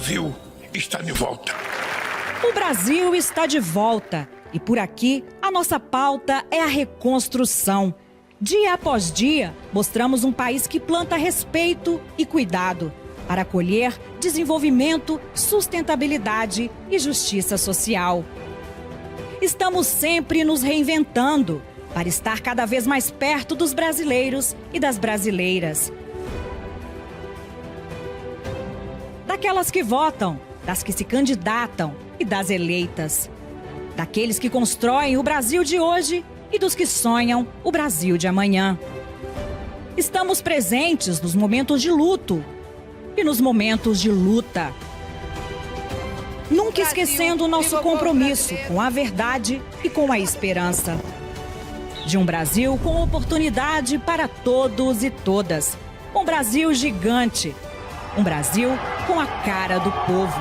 Brasil está de volta. O Brasil está de volta e por aqui a nossa pauta é a reconstrução. Dia após dia, mostramos um país que planta respeito e cuidado para acolher desenvolvimento, sustentabilidade e justiça social. Estamos sempre nos reinventando para estar cada vez mais perto dos brasileiros e das brasileiras. Daquelas que votam, das que se candidatam e das eleitas. Daqueles que constroem o Brasil de hoje e dos que sonham o Brasil de amanhã. Estamos presentes nos momentos de luto e nos momentos de luta. Nunca esquecendo o nosso compromisso com a verdade e com a esperança. De um Brasil com oportunidade para todos e todas. Um Brasil gigante. Um Brasil com a cara do povo.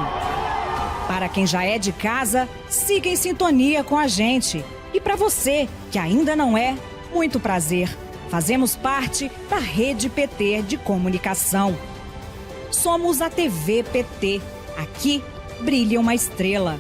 Para quem já é de casa, siga em sintonia com a gente. E para você, que ainda não é, muito prazer. Fazemos parte da Rede PT de Comunicação. Somos a TV PT. Aqui brilha uma estrela.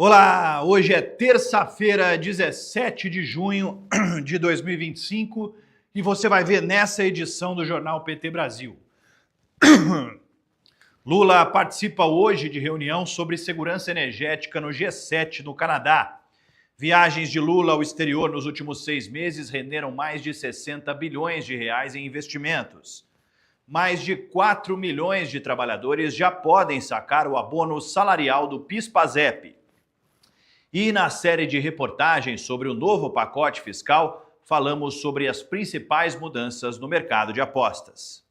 Olá, hoje é terça-feira, 17 de junho de 2025 e você vai ver nessa edição do Jornal PT Brasil. Lula participa hoje de reunião sobre segurança energética no G7 no Canadá. Viagens de Lula ao exterior nos últimos 6 meses renderam mais de 60 bilhões de reais em investimentos. Mais de 4 milhões de trabalhadores já podem sacar o abono salarial do PIS/PASEP. E na série de reportagens sobre o novo pacote fiscal, falamos sobre as principais mudanças no mercado de apostas.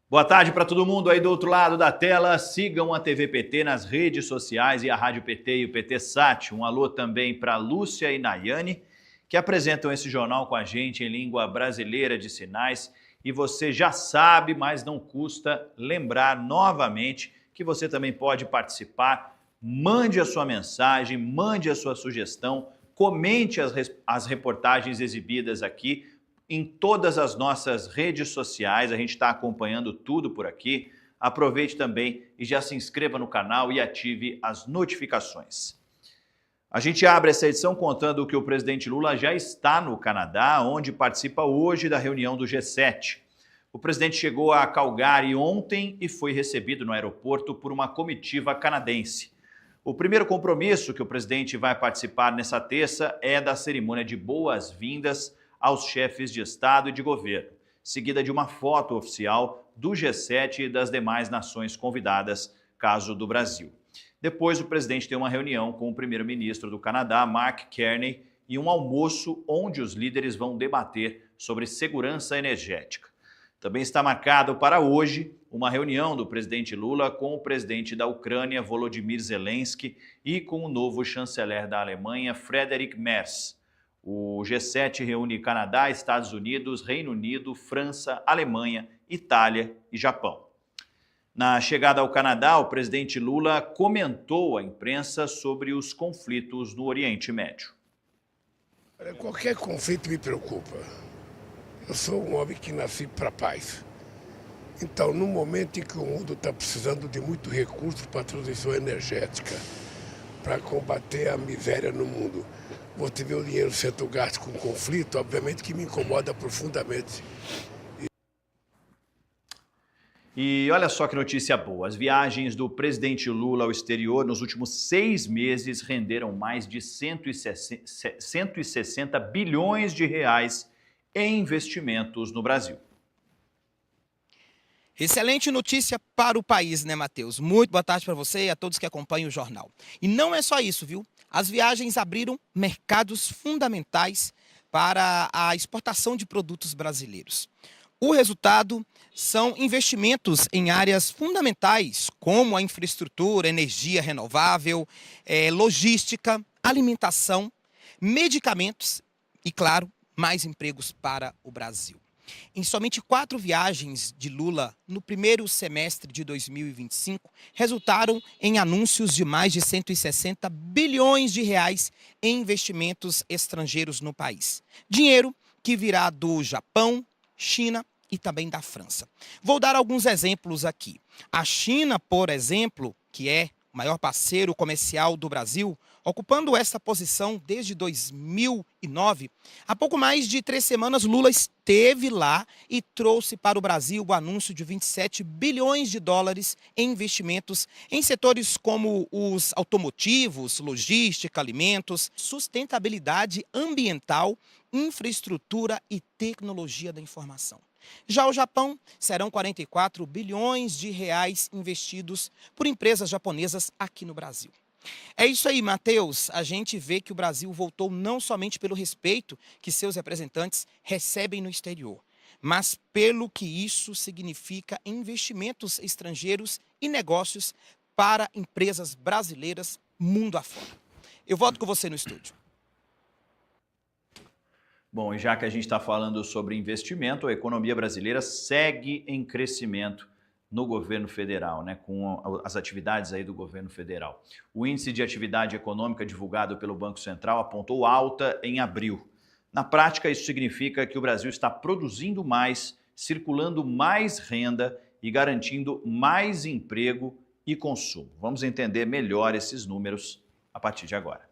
Boa tarde para todo mundo aí do outro lado da tela. Sigam a TV PT nas redes sociais e a Rádio PT e o PT Sat. Um alô também para Lúcia e Nayane, que apresentam esse jornal com a gente em língua brasileira de sinais. E você já sabe, mas não custa lembrar novamente que você também pode participar. Mande a sua mensagem, mande a sua sugestão, comente as reportagens exibidas aqui em todas as nossas redes sociais. A gente está acompanhando tudo por aqui. Aproveite também e já se inscreva no canal e ative as notificações. A gente abre essa edição contando que o presidente Lula já está no Canadá, onde participa hoje da reunião do G7. O presidente chegou a Calgary ontem e foi recebido no aeroporto por uma comitiva canadense. O primeiro compromisso que o presidente vai participar nessa terça é da cerimônia de boas-vindas aos chefes de Estado e de governo, seguida de uma foto oficial do G7 e das demais nações convidadas, caso do Brasil. Depois, o presidente tem uma reunião com o primeiro-ministro do Canadá, Mark Carney, e um almoço onde os líderes vão debater sobre segurança energética. Também está marcado para hoje uma reunião do presidente Lula com o presidente da Ucrânia, Volodymyr Zelensky, e com o novo chanceler da Alemanha, Friedrich Merz. O G7 reúne Canadá, Estados Unidos, Reino Unido, França, Alemanha, Itália e Japão. Na chegada ao Canadá, o presidente Lula comentou à imprensa sobre os conflitos no Oriente Médio. Qualquer conflito me preocupa. Eu sou um homem que nasci para a paz. Então, no momento em que o mundo está precisando de muito recurso para a transição energética, para combater a miséria no mundo, você vê o dinheiro sendo gasto com conflito, obviamente que me incomoda profundamente. E olha só que notícia boa, as viagens do presidente Lula ao exterior nos últimos 6 meses renderam mais de 160 bilhões de reais em investimentos no Brasil. Excelente notícia para o país, né, Matheus? Muito boa tarde para você e a todos que acompanham o jornal. E não é só isso, viu? As viagens abriram mercados fundamentais para a exportação de produtos brasileiros. O resultado são investimentos em áreas fundamentais, como a infraestrutura, energia renovável, logística, alimentação, medicamentos e, claro, mais empregos para o Brasil. Em somente 4 viagens de Lula no primeiro semestre de 2025, resultaram em anúncios de mais de 160 bilhões de reais em investimentos estrangeiros no país. Dinheiro que virá do Japão, China e também da França. Vou dar alguns exemplos aqui. A China, por exemplo, que é o maior parceiro comercial do Brasil, ocupando essa posição desde 2009, há pouco mais de 3 semanas Lula esteve lá e trouxe para o Brasil o anúncio de 27 bilhões de dólares em investimentos em setores como os automotivos, logística, alimentos, sustentabilidade ambiental, infraestrutura e tecnologia da informação. Já o Japão, serão 44 bilhões de reais investidos por empresas japonesas aqui no Brasil. É isso aí, Matheus. A gente vê que o Brasil voltou não somente pelo respeito que seus representantes recebem no exterior, mas pelo que isso significa em investimentos estrangeiros e negócios para empresas brasileiras mundo afora. Eu volto com você no estúdio. Bom, e já que a gente está falando sobre investimento, a economia brasileira segue em crescimento no governo federal, né, com as atividades aí do governo federal. O índice de atividade econômica divulgado pelo Banco Central apontou alta em abril. Na prática, isso significa que o Brasil está produzindo mais, circulando mais renda e garantindo mais emprego e consumo. Vamos entender melhor esses números a partir de agora.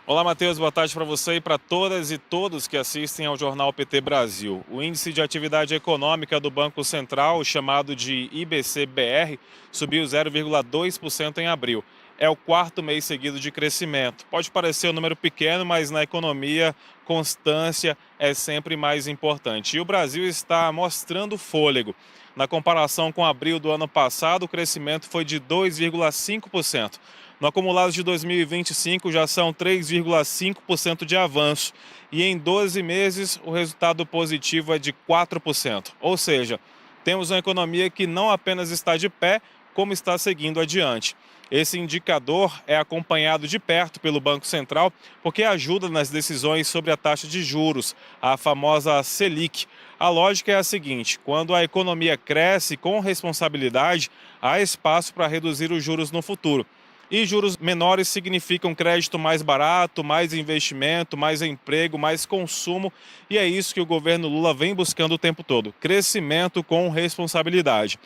Olá, Matheus, boa tarde para você e para todas e todos que assistem ao Jornal PT Brasil. O Índice de Atividade Econômica do Banco Central, chamado de IBC-BR, subiu 0,2% em abril. É o 4º mês seguido de crescimento. Pode parecer um número pequeno, mas na economia, constância é sempre mais importante. E o Brasil está mostrando fôlego. Na comparação com abril do ano passado, o crescimento foi de 2,5%. No acumulado de 2025 já são 3,5% de avanço e em 12 meses o resultado positivo é de 4%. Ou seja, temos uma economia que não apenas está de pé, como está seguindo adiante. Esse indicador é acompanhado de perto pelo Banco Central porque ajuda nas decisões sobre a taxa de juros, a famosa Selic. A lógica é a seguinte: quando a economia cresce com responsabilidade, há espaço para reduzir os juros no futuro. E juros menores significam crédito mais barato, mais investimento, mais emprego, mais consumo. E é isso que o governo Lula vem buscando o tempo todo: crescimento com responsabilidade.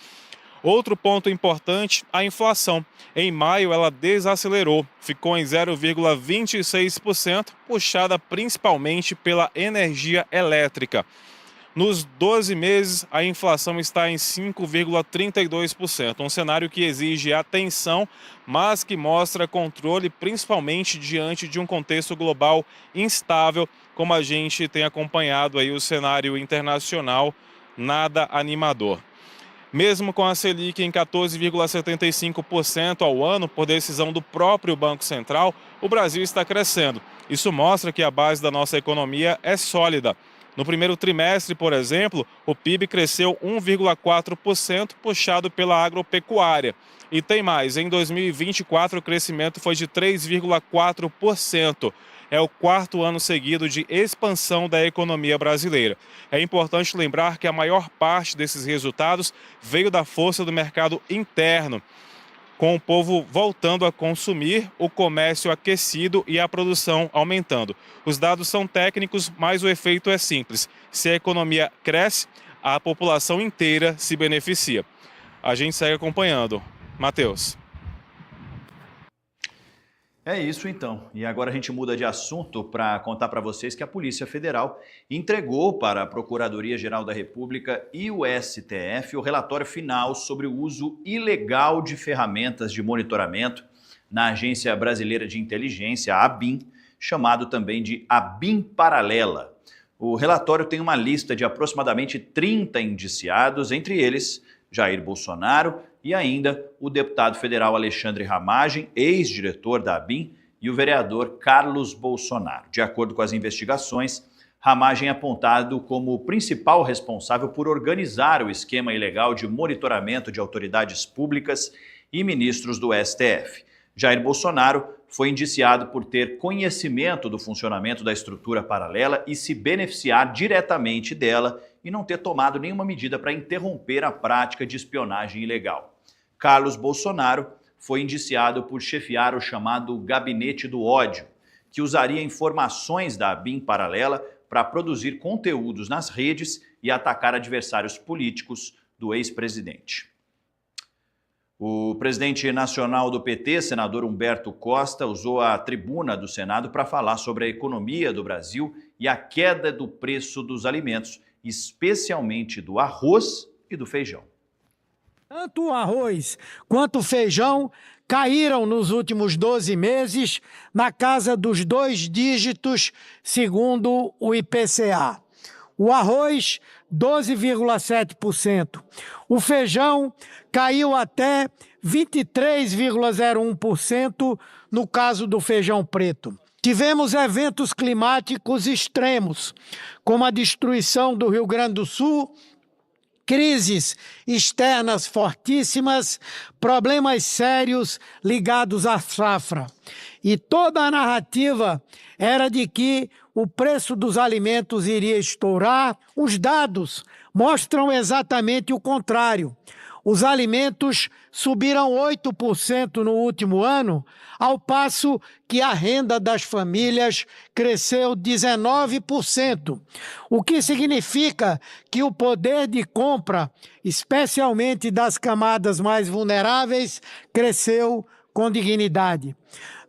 Outro ponto importante, a inflação. Em maio ela desacelerou, ficou em 0,26%, puxada principalmente pela energia elétrica. Nos 12 meses, a inflação está em 5,32%, um cenário que exige atenção, mas que mostra controle, principalmente diante de um contexto global instável, como a gente tem acompanhado aí o cenário internacional, nada animador. Mesmo com a Selic em 14,75% ao ano, por decisão do próprio Banco Central, o Brasil está crescendo. Isso mostra que a base da nossa economia é sólida. No primeiro trimestre, por exemplo, o PIB cresceu 1,4%, puxado pela agropecuária. E tem mais, em 2024 o crescimento foi de 3,4%. É o 4º ano seguido de expansão da economia brasileira. É importante lembrar que a maior parte desses resultados veio da força do mercado interno, com o povo voltando a consumir, o comércio aquecido e a produção aumentando. Os dados são técnicos, mas o efeito é simples. Se a economia cresce, a população inteira se beneficia. A gente segue acompanhando. Matheus. É isso então. E agora a gente muda de assunto para contar para vocês que a Polícia Federal entregou para a Procuradoria-Geral da República e o STF o relatório final sobre o uso ilegal de ferramentas de monitoramento na Agência Brasileira de Inteligência, a ABIN, chamado também de ABIN Paralela. O relatório tem uma lista de aproximadamente 30 indiciados, entre eles Jair Bolsonaro e ainda o deputado federal Alexandre Ramagem, ex-diretor da ABIN, e o vereador Carlos Bolsonaro. De acordo com as investigações, Ramagem é apontado como o principal responsável por organizar o esquema ilegal de monitoramento de autoridades públicas e ministros do STF. Jair Bolsonaro foi indiciado por ter conhecimento do funcionamento da estrutura paralela e se beneficiar diretamente dela e não ter tomado nenhuma medida para interromper a prática de espionagem ilegal. Carlos Bolsonaro foi indiciado por chefiar o chamado Gabinete do Ódio, que usaria informações da ABIN paralela para produzir conteúdos nas redes e atacar adversários políticos do ex-presidente. O presidente nacional do PT, senador Humberto Costa, usou a tribuna do Senado para falar sobre a economia do Brasil e a queda do preço dos alimentos, especialmente do arroz e do feijão. Tanto o arroz quanto o feijão caíram nos últimos 12 meses na casa dos 2 dígitos, segundo o IPCA. O arroz, 12,7%. O feijão caiu até 23,01% no caso do feijão preto. Tivemos eventos climáticos extremos, como a destruição do Rio Grande do Sul, crises externas fortíssimas, problemas sérios ligados à safra. E toda a narrativa era de que o preço dos alimentos iria estourar. Os dados mostram exatamente o contrário. Os alimentos subiram 8% no último ano, ao passo que a renda das famílias cresceu 19%, o que significa que o poder de compra, especialmente das camadas mais vulneráveis, cresceu com dignidade.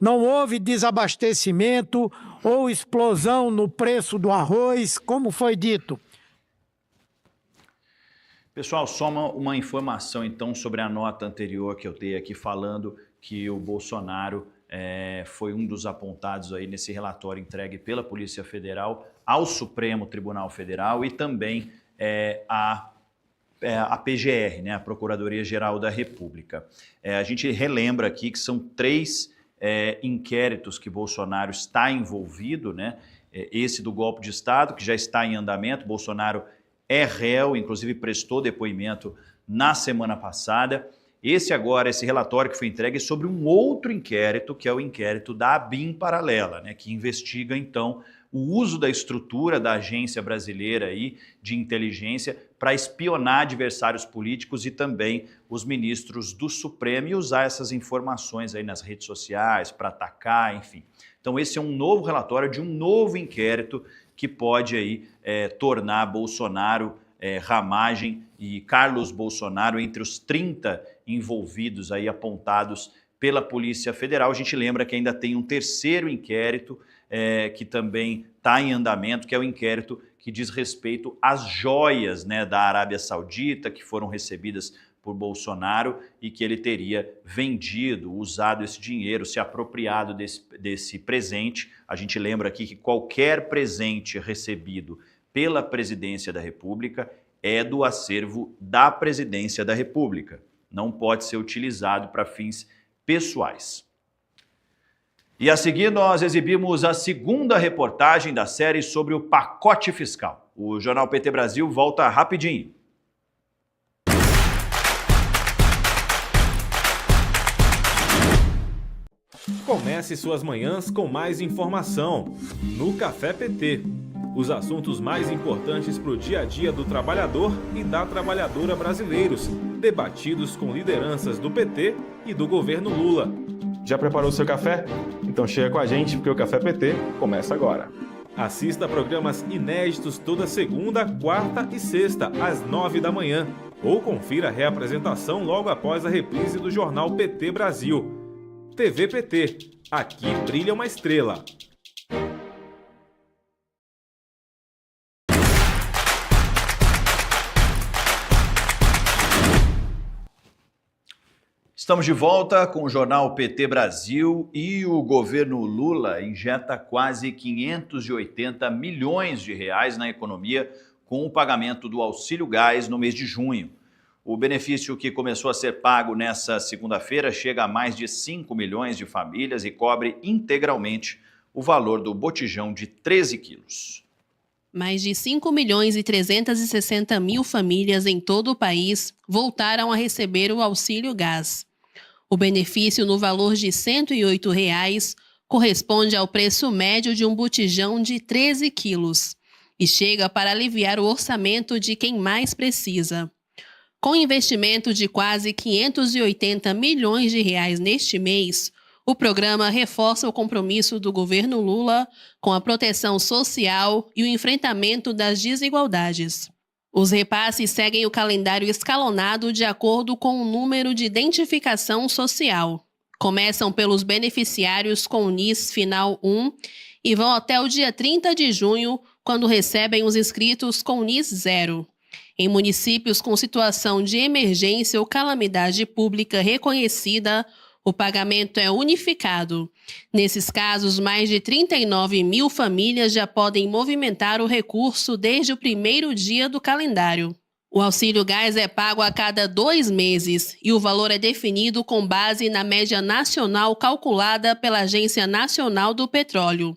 Não houve desabastecimento ou explosão no preço do arroz, como foi dito. Pessoal, só uma informação então sobre a nota anterior que eu dei aqui falando que o Bolsonaro foi um dos apontados aí nesse relatório entregue pela Polícia Federal ao Supremo Tribunal Federal e também a PGR, né, a Procuradoria-Geral da República. A gente relembra aqui que são 3 inquéritos que Bolsonaro está envolvido, né? Esse do golpe de Estado, que já está em andamento. Bolsonaro é réu, inclusive prestou depoimento na semana passada. Esse relatório que foi entregue é sobre um outro inquérito, que é o inquérito da ABIN paralela, né, que investiga, então, o uso da estrutura da agência brasileira aí, de inteligência para espionar adversários políticos e também os ministros do Supremo e usar essas informações aí nas redes sociais para atacar, enfim. Então esse é um novo relatório de um novo inquérito que pode aí tornar Bolsonaro, Ramagem e Carlos Bolsonaro entre os 30 envolvidos aí apontados pela Polícia Federal. A gente lembra que ainda tem um terceiro inquérito que também está em andamento, que é o inquérito que diz respeito às joias, né, da Arábia Saudita que foram recebidas por Bolsonaro e que ele teria vendido, usado esse dinheiro, se apropriado desse presente. A gente lembra aqui que qualquer presente recebido pela Presidência da República é do acervo da Presidência da República. Não pode ser utilizado para fins pessoais. E a seguir nós exibimos a segunda reportagem da série sobre o pacote fiscal. O Jornal PT Brasil volta rapidinho. Comece suas manhãs com mais informação no Café PT. Os assuntos mais importantes para o dia a dia do trabalhador e da trabalhadora brasileiros, debatidos com lideranças do PT e do governo Lula. Já preparou seu café? Então chega com a gente porque o Café PT começa agora. Assista a programas inéditos toda segunda, quarta e sexta, às 9 da manhã. Ou confira a reapresentação logo após a reprise do Jornal PT Brasil. TV PT. Aqui brilha uma estrela. Estamos de volta com o Jornal PT Brasil e o governo Lula injeta quase 580 milhões de reais na economia com o pagamento do Auxílio Gás no mês de junho. O benefício que começou a ser pago nessa segunda-feira chega a mais de 5 milhões de famílias e cobre integralmente o valor do botijão de 13 quilos. Mais de 5.360.000 famílias em todo o país voltaram a receber o Auxílio Gás. O benefício no valor de R$ 108 corresponde ao preço médio de um botijão de 13 quilos e chega para aliviar o orçamento de quem mais precisa. Com investimento de quase R$ 580 milhões neste mês, o programa reforça o compromisso do governo Lula com a proteção social e o enfrentamento das desigualdades. Os repasses seguem o calendário escalonado de acordo com o número de identificação social. Começam pelos beneficiários com NIS Final 1 e vão até o dia 30 de junho, quando recebem os inscritos com NIS 0. Em municípios com situação de emergência ou calamidade pública reconhecida, o pagamento é unificado. Nesses casos, mais de 39.000 famílias já podem movimentar o recurso desde o primeiro dia do calendário. O Auxílio Gás é pago a cada 2 meses e o valor é definido com base na média nacional calculada pela Agência Nacional do Petróleo.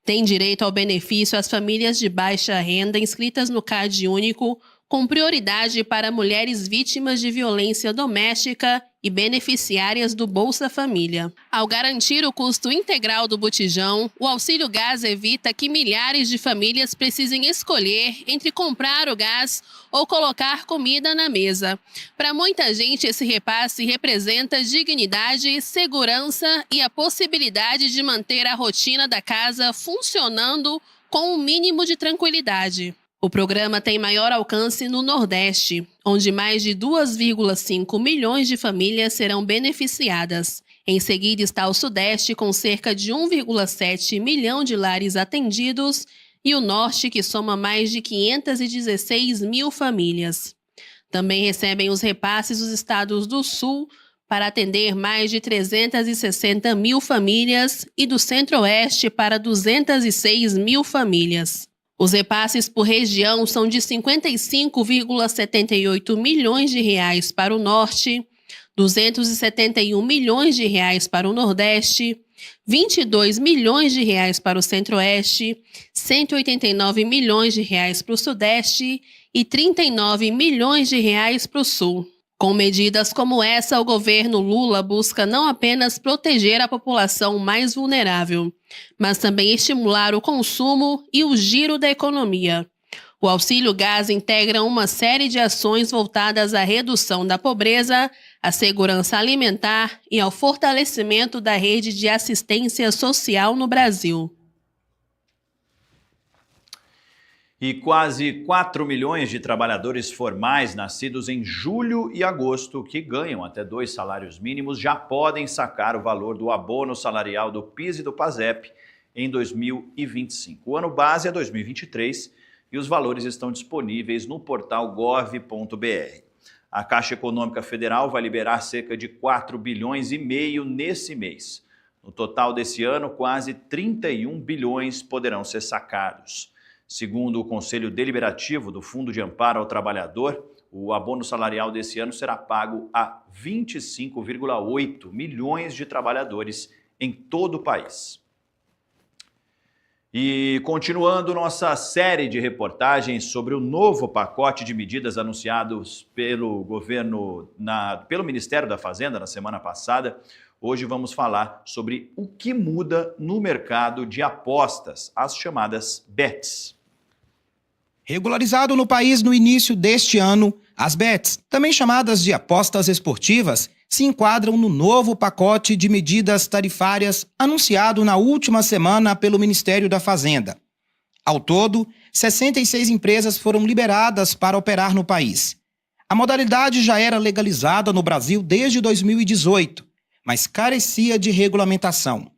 Tem direito ao benefício as famílias de baixa renda inscritas no CAD único, com prioridade para mulheres vítimas de violência doméstica e beneficiárias do Bolsa Família. Ao garantir o custo integral do botijão, o Auxílio Gás evita que milhares de famílias precisem escolher entre comprar o gás ou colocar comida na mesa. Para muita gente, esse repasse representa dignidade, segurança e a possibilidade de manter a rotina da casa funcionando com um mínimo de tranquilidade. O programa tem maior alcance no Nordeste, onde mais de 2,5 milhões de famílias serão beneficiadas. Em seguida está o Sudeste, com cerca de 1,7 milhão de lares atendidos, e o Norte, que soma mais de 516 mil famílias. Também recebem os repasses os estados do Sul, para atender mais de 360 mil famílias, e do Centro-Oeste para 206 mil famílias. Os repasses por região são de 55,78 milhões de reais para o Norte, 271 milhões de reais para o Nordeste, 22 milhões de reais para o Centro-Oeste, 189 milhões de reais para o Sudeste e 39 milhões de reais para o Sul. Com medidas como essa, o governo Lula busca não apenas proteger a população mais vulnerável, mas também estimular o consumo e o giro da economia. O Auxílio Gás integra uma série de ações voltadas à redução da pobreza, à segurança alimentar e ao fortalecimento da rede de assistência social no Brasil. E quase 4 milhões de trabalhadores formais nascidos em julho e agosto, que ganham até 2 salários mínimos, já podem sacar o valor do abono salarial do PIS e do PASEP em 2025. O ano base é 2023 e os valores estão disponíveis no portal gov.br. A Caixa Econômica Federal vai liberar cerca de 4 bilhões e meio nesse mês. No total desse ano, quase 31 bilhões poderão ser sacados. Segundo o Conselho Deliberativo do Fundo de Amparo ao Trabalhador, o abono salarial desse ano será pago a 25,8 milhões de trabalhadores em todo o país. E continuando nossa série de reportagens sobre o novo pacote de medidas anunciados pelo pelo Ministério da Fazenda na semana passada, hoje vamos falar sobre o que muda no mercado de apostas, as chamadas bets. Regularizado no país no início deste ano, as bets, também chamadas de apostas esportivas, se enquadram no novo pacote de medidas tarifárias anunciado na última semana pelo Ministério da Fazenda. Ao todo, 66 empresas foram liberadas para operar no país. A modalidade já era legalizada no Brasil desde 2018, mas carecia de regulamentação.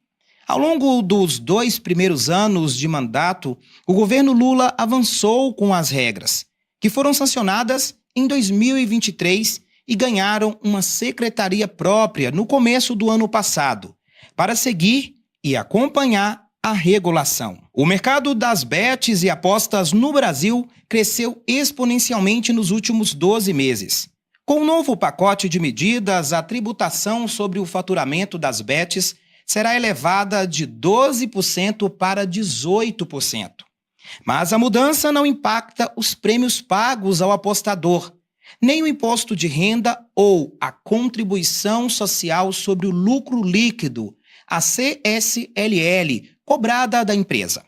Ao longo dos 2 primeiros anos de mandato, o governo Lula avançou com as regras, que foram sancionadas em 2023 e ganharam uma secretaria própria no começo do ano passado, para seguir e acompanhar a regulação. O mercado das bets e apostas no Brasil cresceu exponencialmente nos últimos 12 meses. Com o novo pacote de medidas, a tributação sobre o faturamento das bets será elevada de 12% para 18%. Mas a mudança não impacta os prêmios pagos ao apostador, nem o imposto de renda ou a contribuição social sobre o lucro líquido, a CSLL, cobrada da empresa.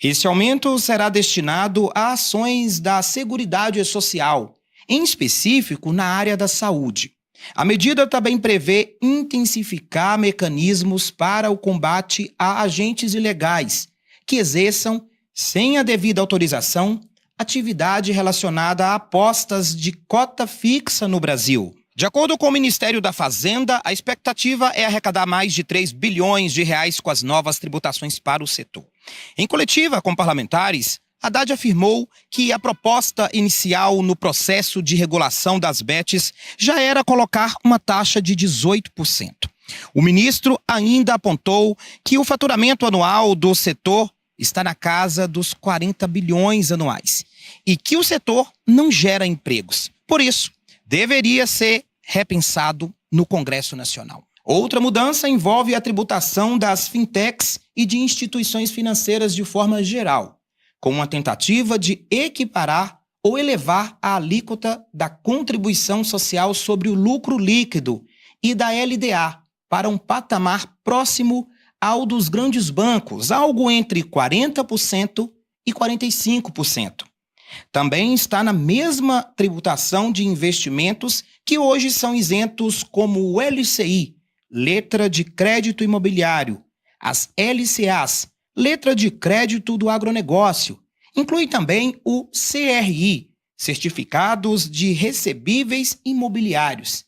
Esse aumento será destinado a ações da Seguridade Social, em específico na área da saúde. A medida também prevê intensificar mecanismos para o combate a agentes ilegais que exerçam, sem a devida autorização, atividade relacionada a apostas de cota fixa no Brasil. De acordo com o Ministério da Fazenda, a expectativa é arrecadar mais de 3 bilhões de reais com as novas tributações para o setor. Em coletiva com parlamentares, Haddad afirmou que a proposta inicial no processo de regulação das bets já era colocar uma taxa de 18%. O ministro ainda apontou que o faturamento anual do setor está na casa dos 40 bilhões anuais e que o setor não gera empregos. Por isso, deveria ser repensado no Congresso Nacional. Outra mudança envolve a tributação das fintechs e de instituições financeiras de forma geral, com uma tentativa de equiparar ou elevar a alíquota da contribuição social sobre o lucro líquido e da LDA para um patamar próximo ao dos grandes bancos, algo entre 40% e 45%. Também está na mesma tributação de investimentos que hoje são isentos, como o LCI, letra de crédito imobiliário, as LCAs, letra de crédito do agronegócio. Inclui também o CRI, certificados de recebíveis imobiliários,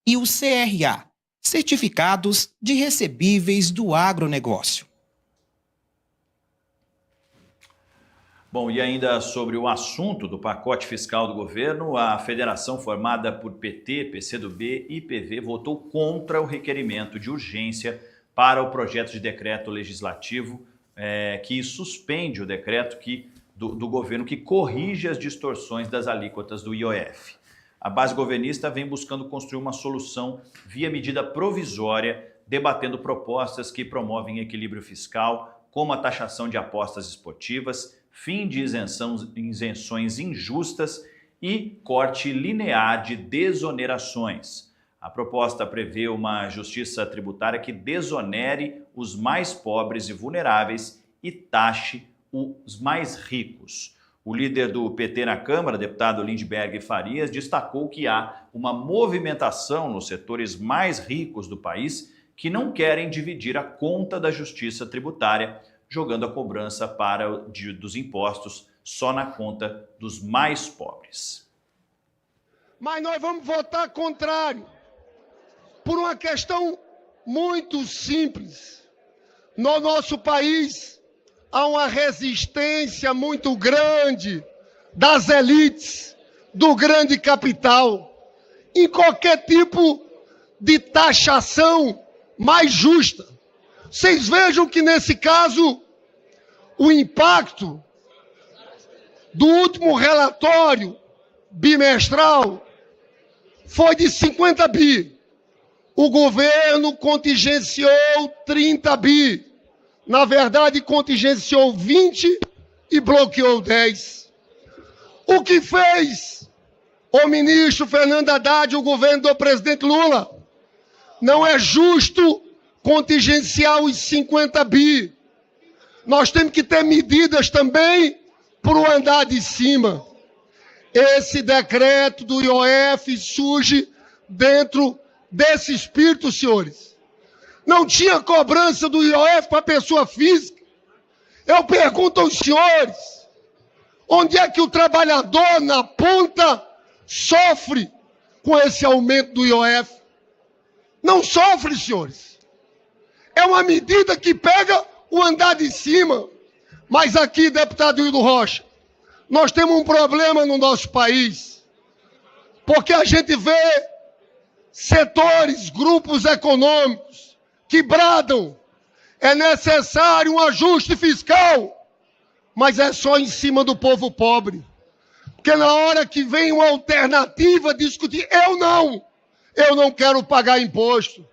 e o CRA, certificados de recebíveis do agronegócio. Bom, e ainda sobre o assunto do pacote fiscal do governo, a federação formada por PT, PCdoB e PV votou contra o requerimento de urgência para o projeto de decreto legislativo que suspende o decreto do governo que corrige as distorções das alíquotas do IOF. A base governista vem buscando construir uma solução via medida provisória, debatendo propostas que promovem equilíbrio fiscal, como a taxação de apostas esportivas, fim de isenções injustas e corte linear de desonerações. A proposta prevê uma justiça tributária que desonere os mais pobres e vulneráveis e taxe os mais ricos. O líder do PT na Câmara, deputado Lindbergh Farias, destacou que há uma movimentação nos setores mais ricos do país que não querem dividir a conta da justiça tributária, jogando a cobrança dos impostos só na conta dos mais pobres. Mas nós vamos votar contrário, por uma questão muito simples. No nosso país, há uma resistência muito grande das elites, do grande capital, em qualquer tipo de taxação mais justa. Vocês vejam que, nesse caso, o impacto do último relatório bimestral foi de 50 bi. O governo contingenciou 30 bi. Na verdade, contingenciou 20 e bloqueou 10. O que fez o ministro Fernando Haddad e o governo do presidente Lula? Não é justo contingenciar os 50 bi. Nós temos que ter medidas também para o andar de cima. Esse decreto do IOF surge dentro desse espírito, senhores. Não tinha cobrança do IOF para pessoa física. Eu pergunto aos senhores, onde é que o trabalhador na ponta sofre com esse aumento do IOF? Não sofre, senhores. É uma medida que pega o andar de cima. Mas aqui, deputado Hildo Rocha, nós temos um problema no nosso país. Porque a gente vê setores, grupos econômicos que bradam: é necessário um ajuste fiscal, mas é só em cima do povo pobre. Porque na hora que vem uma alternativa discutir, eu não quero pagar imposto.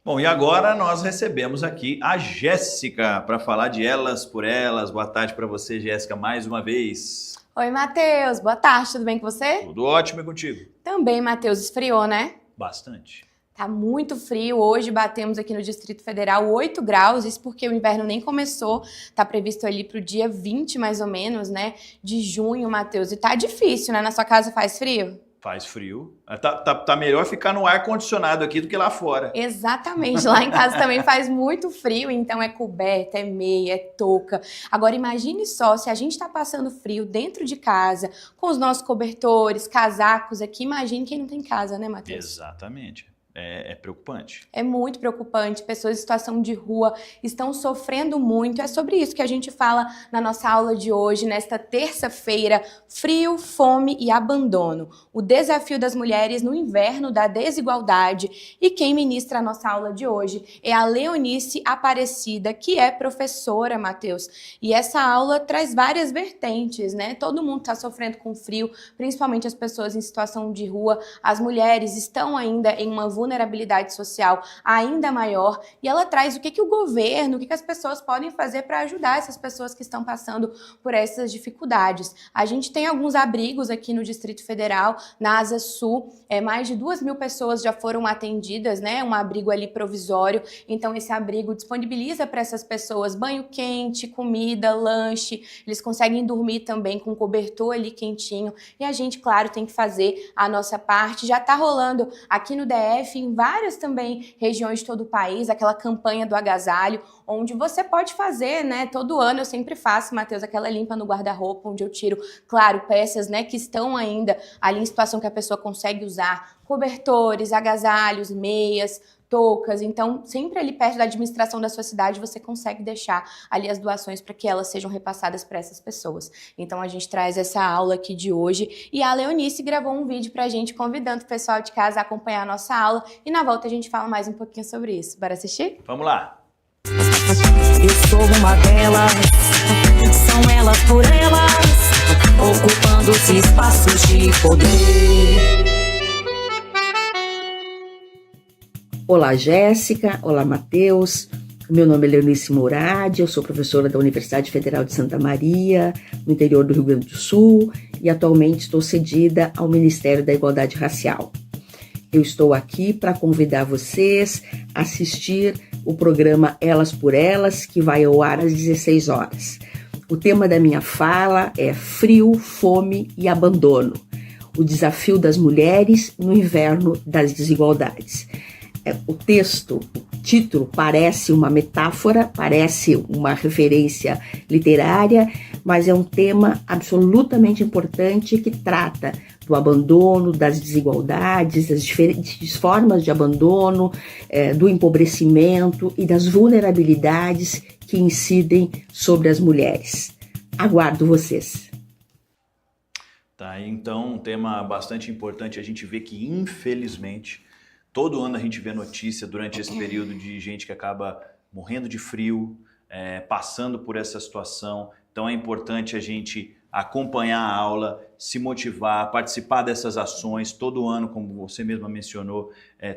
Bom, e agora nós recebemos aqui a Jéssica para falar de Elas por Elas. Boa tarde para você, Jéssica, mais uma vez. Oi, Matheus. Boa tarde, tudo bem com você? Tudo ótimo e contigo? Também, Matheus, esfriou, né? Bastante. Tá muito frio. Hoje batemos aqui no Distrito Federal 8 graus, isso porque o inverno nem começou. Tá previsto ali pro dia 20, mais ou menos, né? De junho, Matheus. E tá difícil, né? Na sua casa faz frio? Faz frio. Tá melhor ficar no ar-condicionado aqui do que lá fora. Exatamente. Lá em casa também faz muito frio, então é coberta, é meia, é touca. Agora imagine só, se a gente tá passando frio dentro de casa, com os nossos cobertores, casacos aqui, imagine quem não tem casa, né, Matheus? Exatamente. É preocupante. É muito preocupante. Pessoas em situação de rua estão sofrendo muito. É sobre isso que a gente fala na nossa aula de hoje, nesta terça-feira. Frio, fome e abandono. O desafio das mulheres no inverno da desigualdade. E quem ministra a nossa aula de hoje é a Leonice Aparecida, que é professora, Matheus. E essa aula traz várias vertentes, né? Todo mundo está sofrendo com frio, principalmente as pessoas em situação de rua. As mulheres estão ainda em uma vulnerabilidade social ainda maior, e ela traz o que o governo, o que as pessoas podem fazer para ajudar essas pessoas que estão passando por essas dificuldades. A gente tem alguns abrigos aqui no Distrito Federal, na Asa Sul, mais de 2.000 pessoas já foram atendidas, né? Um abrigo ali provisório, então esse abrigo disponibiliza para essas pessoas banho quente, comida, lanche, eles conseguem dormir também com cobertor ali quentinho, e a gente, claro, tem que fazer a nossa parte. Já está rolando aqui no DF, em várias também regiões de todo o país, aquela campanha do agasalho, onde você pode fazer, né? Todo ano eu sempre faço, Matheus, aquela limpa no guarda-roupa, onde eu tiro, claro, peças, né, que estão ainda ali em situação que a pessoa consegue usar, cobertores, agasalhos, meias, toucas. Então, sempre ali perto da administração da sua cidade, você consegue deixar ali as doações para que elas sejam repassadas para essas pessoas. Então, a gente traz essa aula aqui de hoje, e a Leonice gravou um vídeo para a gente, convidando o pessoal de casa a acompanhar a nossa aula, e na volta a gente fala mais um pouquinho sobre isso. Bora assistir? Vamos lá. Eu sou uma delas, são elas por elas, ocupando os espaços de poder. Olá, Jéssica. Olá, Matheus. Meu nome é Leonice Mourad, eu sou professora da Universidade Federal de Santa Maria, no interior do Rio Grande do Sul, e atualmente estou cedida ao Ministério da Igualdade Racial. Eu estou aqui para convidar vocês a assistir o programa Elas por Elas, que vai ao ar às 16 horas. O tema da minha fala é Frio, Fome e Abandono, o desafio das mulheres no inverno das desigualdades. O texto, o título, parece uma metáfora, parece uma referência literária, mas é um tema absolutamente importante que trata do abandono, das desigualdades, das diferentes formas de abandono, do empobrecimento e das vulnerabilidades que incidem sobre as mulheres. Aguardo vocês. Tá, então um tema bastante importante. A gente vê que, infelizmente, todo ano a gente vê notícia durante esse período de gente que acaba morrendo de frio, passando por essa situação. Então é importante a gente acompanhar a aula, se motivar, participar dessas ações. Todo ano, como você mesma mencionou,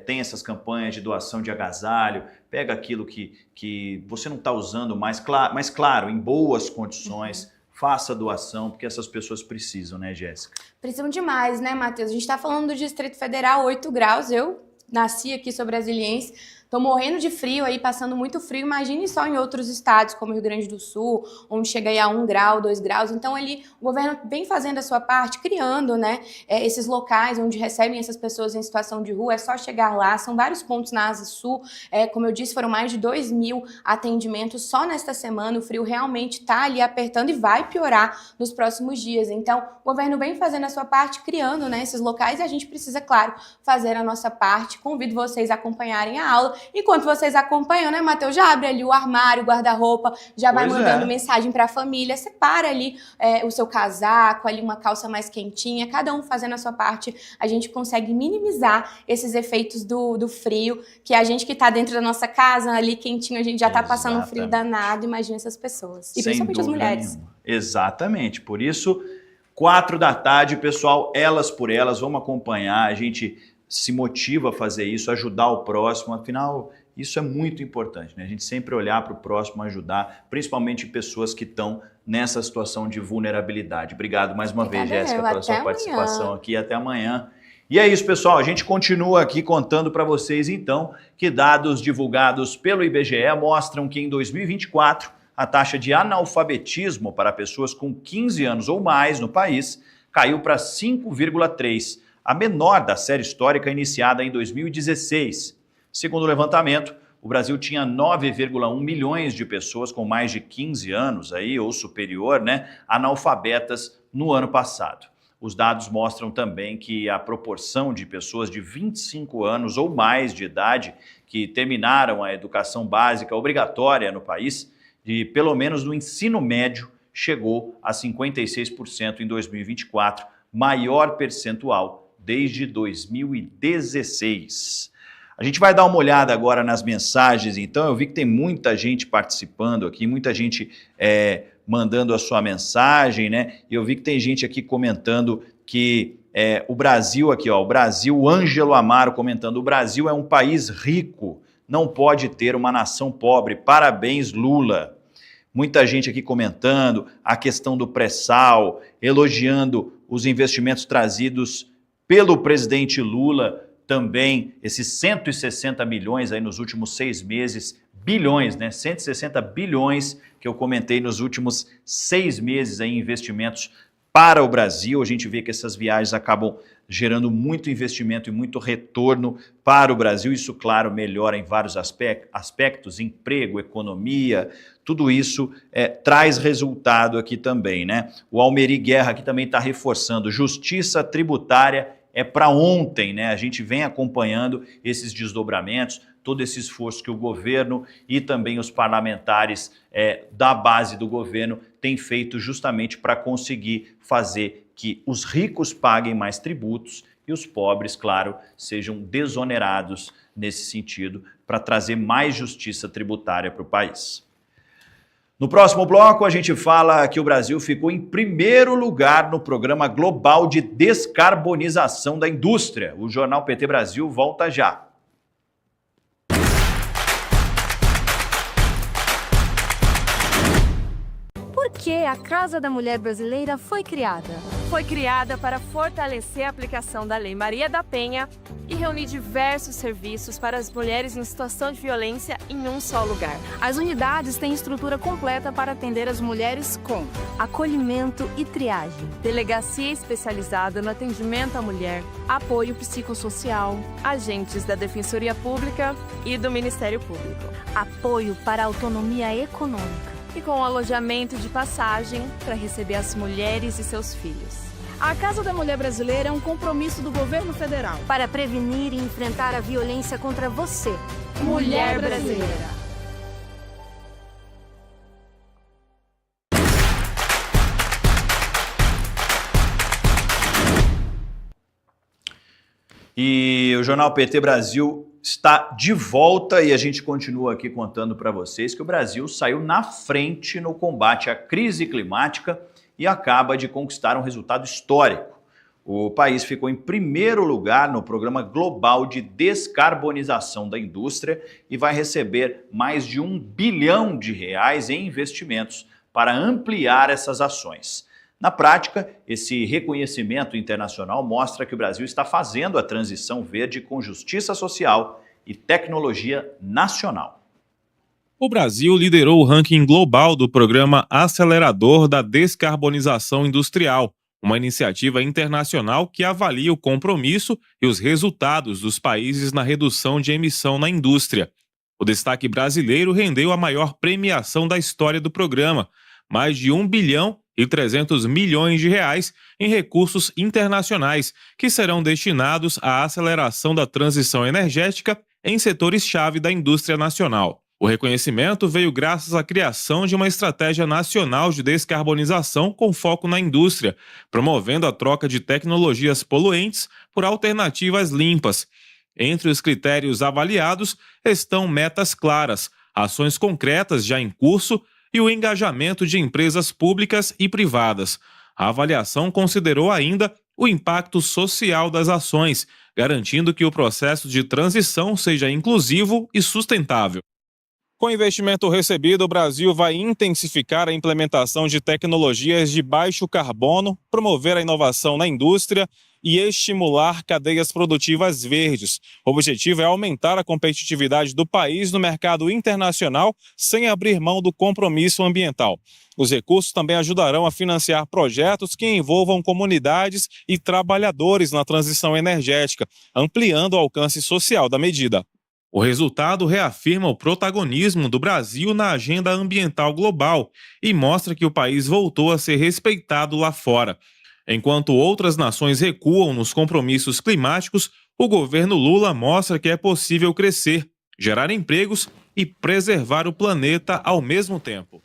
tem essas campanhas de doação de agasalho. Pega aquilo que você não está usando mais, mas claro, em boas condições. Faça a doação, porque essas pessoas precisam, né, Jéssica? Precisam demais, né, Matheus? A gente está falando do Distrito Federal, 8 graus, eu nasci aqui, sou brasiliense, tô morrendo de frio aí, passando muito frio. Imagine só em outros estados, como Rio Grande do Sul, onde chega aí a 1 grau, 2 graus. Então ali o governo vem fazendo a sua parte, criando, né, esses locais onde recebem essas pessoas em situação de rua. É só chegar lá, são vários pontos na Asa Sul. Como eu disse, foram mais de 2.000 atendimentos só nesta semana. O frio realmente tá ali apertando e vai piorar nos próximos dias. Então o governo vem fazendo a sua parte, criando, né, esses locais, e a gente precisa, claro, fazer a nossa parte. Convido vocês a acompanharem a aula. Enquanto vocês acompanham, né, Matheus, já abre ali o armário, o guarda-roupa, já vai mandando mensagem para a família, separa ali o seu casaco, ali uma calça mais quentinha, cada um fazendo a sua parte, a gente consegue minimizar esses efeitos do frio, que a gente que está dentro da nossa casa, ali quentinho, a gente já está passando um frio danado, imagina essas pessoas. E principalmente as mulheres. Nenhuma. Exatamente, por isso, 4 da tarde, pessoal, Elas por Elas, vamos acompanhar, a gente se motiva a fazer isso, ajudar o próximo. Afinal, Isso é muito importante, né? A gente sempre olhar para o próximo, ajudar, principalmente pessoas que estão nessa situação de vulnerabilidade. Obrigado mais uma vez, Jéssica, pela sua participação aqui. Até amanhã. E é isso, pessoal. A gente continua aqui contando para vocês, então, que dados divulgados pelo IBGE mostram que em 2024, a taxa de analfabetismo para pessoas com 15 anos ou mais no país caiu para 5,3, a menor da série histórica iniciada em 2016. Segundo o levantamento, o Brasil tinha 9,1 milhões de pessoas com mais de 15 anos aí, ou superior, né, analfabetas no ano passado. Os dados mostram também que a proporção de pessoas de 25 anos ou mais de idade que terminaram a educação básica obrigatória no país, de pelo menos no ensino médio, chegou a 56% em 2024, maior percentual desde 2016. A gente vai dar uma olhada agora nas mensagens, então. Eu vi que tem muita gente participando aqui, muita gente mandando a sua mensagem, né? E eu vi que tem gente aqui comentando que o Brasil aqui, ó, o Brasil, o Ângelo Amaro comentando, o Brasil é um país rico, não pode ter uma nação pobre. Parabéns, Lula. Muita gente aqui comentando a questão do pré-sal, elogiando os investimentos trazidos pelo presidente Lula, também esses 160 milhões aí nos últimos 6 meses, bilhões, né? 160 bilhões que eu comentei nos últimos 6 meses aí em investimentos para o Brasil. A gente vê que essas viagens acabam gerando muito investimento e muito retorno para o Brasil. Isso, claro, melhora em vários aspectos, emprego, economia, tudo isso traz resultado aqui também, né? O Almeri Guerra aqui também está reforçando, justiça tributária é para ontem, né? A gente vem acompanhando esses desdobramentos, todo esse esforço que o governo e também os parlamentares da base do governo têm feito justamente para conseguir fazer que os ricos paguem mais tributos e os pobres, claro, sejam desonerados nesse sentido, para trazer mais justiça tributária para o país. No próximo bloco, a gente fala que o Brasil ficou em primeiro lugar no Programa Global de Descarbonização da Indústria. O Jornal PT Brasil volta já. Por que a Casa da Mulher Brasileira foi criada? Foi criada para fortalecer a aplicação da Lei Maria da Penha e reunir diversos serviços para as mulheres em situação de violência em um só lugar. As unidades têm estrutura completa para atender as mulheres com acolhimento e triagem, delegacia especializada no atendimento à mulher, apoio psicossocial, agentes da Defensoria Pública e do Ministério Público, apoio para a autonomia econômica e com alojamento de passagem para receber as mulheres e seus filhos. A Casa da Mulher Brasileira é um compromisso do governo federal para prevenir e enfrentar a violência contra você, mulher brasileira. E o Jornal PT Brasil está de volta e a gente continua aqui contando para vocês que o Brasil saiu na frente no combate à crise climática e acaba de conquistar um resultado histórico. O país ficou em primeiro lugar no Programa Global de Descarbonização da Indústria e vai receber mais de R$1 bilhão em investimentos para ampliar essas ações. Na prática, esse reconhecimento internacional mostra que o Brasil está fazendo a transição verde com justiça social e tecnologia nacional. O Brasil liderou o ranking global do Programa Acelerador da Descarbonização Industrial, uma iniciativa internacional que avalia o compromisso e os resultados dos países na redução de emissão na indústria. O destaque brasileiro rendeu a maior premiação da história do programa, mais de R$1 bilhão e 300 milhões em recursos internacionais, que serão destinados à aceleração da transição energética em setores-chave da indústria nacional. O reconhecimento veio graças à criação de uma estratégia nacional de descarbonização com foco na indústria, promovendo a troca de tecnologias poluentes por alternativas limpas. Entre os critérios avaliados estão metas claras, ações concretas já em curso e o engajamento de empresas públicas e privadas. A avaliação considerou ainda o impacto social das ações, garantindo que o processo de transição seja inclusivo e sustentável. Com o investimento recebido, o Brasil vai intensificar a implementação de tecnologias de baixo carbono, promover a inovação na indústria e estimular cadeias produtivas verdes. O objetivo é aumentar a competitividade do país no mercado internacional sem abrir mão do compromisso ambiental. Os recursos também ajudarão a financiar projetos que envolvam comunidades e trabalhadores na transição energética, ampliando o alcance social da medida. O resultado reafirma o protagonismo do Brasil na agenda ambiental global e mostra que o país voltou a ser respeitado lá fora. Enquanto outras nações recuam nos compromissos climáticos, o governo Lula mostra que é possível crescer, gerar empregos e preservar o planeta ao mesmo tempo.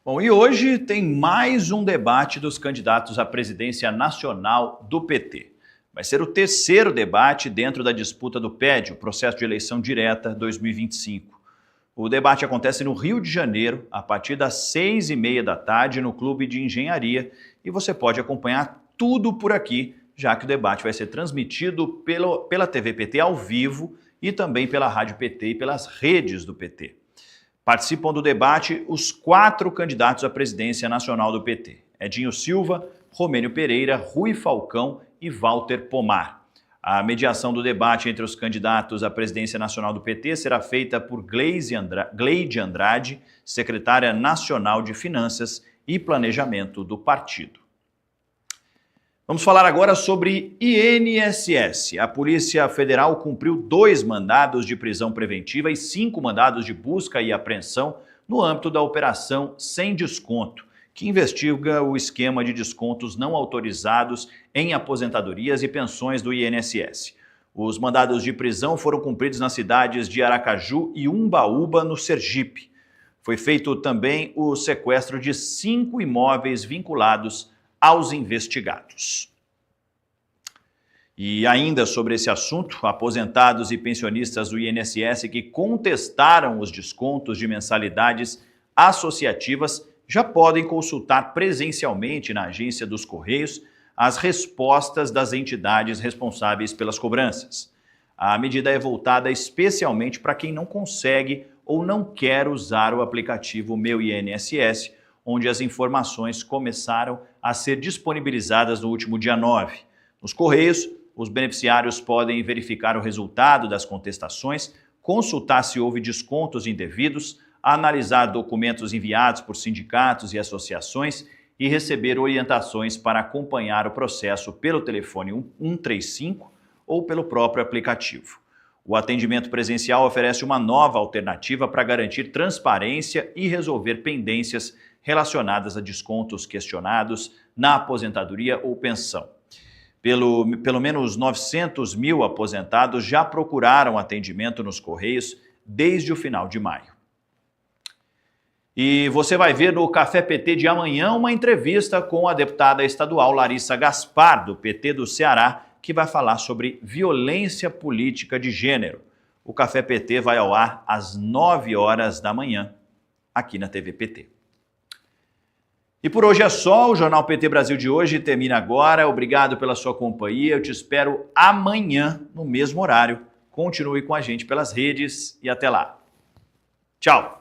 Bom, e hoje tem mais um debate dos candidatos à presidência nacional do PT. Vai ser o terceiro debate dentro da disputa do PED, o Processo de Eleição Direta 2025. O debate acontece no Rio de Janeiro, a partir das 6h30 da tarde, no Clube de Engenharia, e você pode acompanhar tudo por aqui, já que o debate vai ser transmitido pela TV PT ao vivo e também pela Rádio PT e pelas redes do PT. Participam do debate os 4 candidatos à presidência nacional do PT: Edinho Silva, Romênio Pereira, Rui Falcão e Walter Pomar. A mediação do debate entre os candidatos à presidência nacional do PT será feita por Gleide Andrade, secretária nacional de Finanças e Planejamento do partido. Vamos falar agora sobre INSS. A Polícia Federal cumpriu 2 mandados de prisão preventiva e 5 mandados de busca e apreensão no âmbito da Operação Sem Desconto, que investiga o esquema de descontos não autorizados em aposentadorias e pensões do INSS. Os mandados de prisão foram cumpridos nas cidades de Aracaju e Umbaúba, no Sergipe. Foi feito também o sequestro de 5 imóveis vinculados aos investigados. E ainda sobre esse assunto, aposentados e pensionistas do INSS que contestaram os descontos de mensalidades associativas já podem consultar presencialmente na agência dos Correios as respostas das entidades responsáveis pelas cobranças. A medida é voltada especialmente para quem não consegue ou não quer usar o aplicativo Meu INSS, onde as informações começaram a ser disponibilizadas no último dia 9. Nos Correios, os beneficiários podem verificar o resultado das contestações, consultar se houve descontos indevidos, analisar documentos enviados por sindicatos e associações e receber orientações para acompanhar o processo pelo telefone 135 ou pelo próprio aplicativo. O atendimento presencial oferece uma nova alternativa para garantir transparência e resolver pendências relacionadas a descontos questionados na aposentadoria ou pensão. Pelo menos 900 mil aposentados já procuraram atendimento nos Correios desde o final de maio. E você vai ver no Café PT de amanhã uma entrevista com a deputada estadual Larissa Gaspar, do PT do Ceará, que vai falar sobre violência política de gênero. O Café PT vai ao ar às 9 horas da manhã, aqui na TV PT. E por hoje é só, o Jornal PT Brasil de hoje termina agora. Obrigado pela sua companhia, eu te espero amanhã, no mesmo horário. Continue com a gente pelas redes e até lá. Tchau!